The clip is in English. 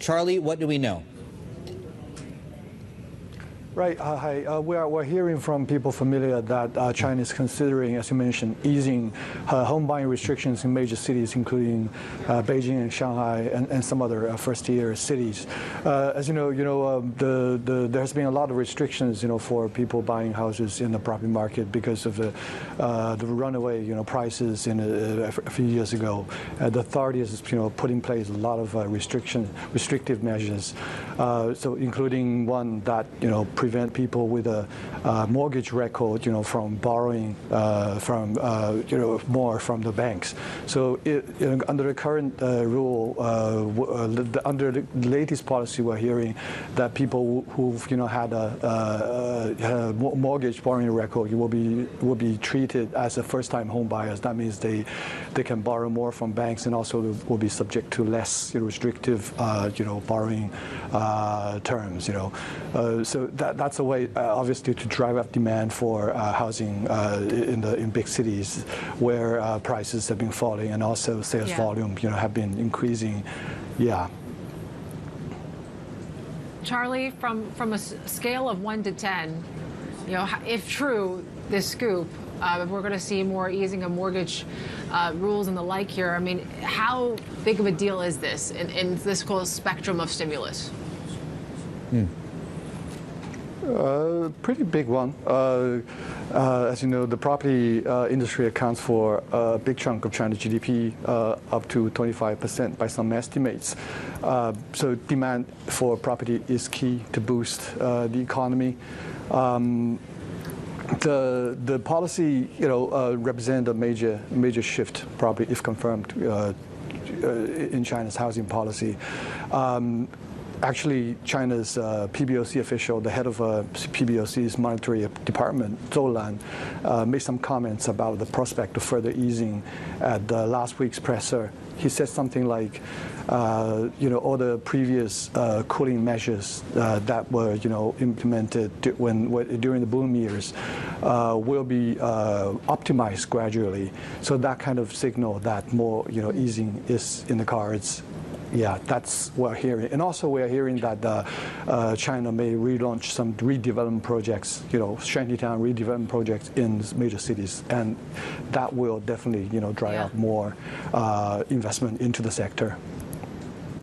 Charlie, what do we know? Right. Hi. We're hearing from people familiar that China is considering, as you mentioned, easing home buying restrictions in major cities, including Beijing and Shanghai and some other first-tier cities. As you know, there has been a lot of restrictions, for people buying houses in the property market because of the runaway, prices a few years ago. The authorities, put in place a lot of restrictive measures. So including one that, prevent people with a mortgage record, from borrowing more from the banks. So under the current rule, under the latest policy, we're hearing that people who've had a mortgage borrowing record will be treated as a first-time home buyers. That means they can borrow more from banks and also will be subject to less restrictive borrowing terms. So that's a way, obviously, to drive up demand for housing in big cities where prices have been falling and also sales volume, have been increasing. Yeah. Charlie, from a scale of 1 to 10, if true, this scoop, we're going to see more easing of mortgage rules and the like here. I mean, how big of a deal is this in this whole spectrum of stimulus? Pretty big one. As you know, the property industry accounts for a big chunk of China's GDP, up to 25% by some estimates. So demand for property is key to boost the economy. The policy, represent a major shift, probably if confirmed, in China's housing policy. Actually, China's PBOC official, the head of PBOC's monetary department, Zhou Lan, made some comments about the prospect of further easing at last week's presser. He said something like, all the previous cooling measures that were, implemented during the boom years will be optimized gradually. So that kind of signal that more, easing is in the cards. Yeah, that's what we're hearing. And also we're hearing that China may relaunch some redevelopment projects, shantytown redevelopment projects in major cities. And that will definitely, dry up more investment into the sector.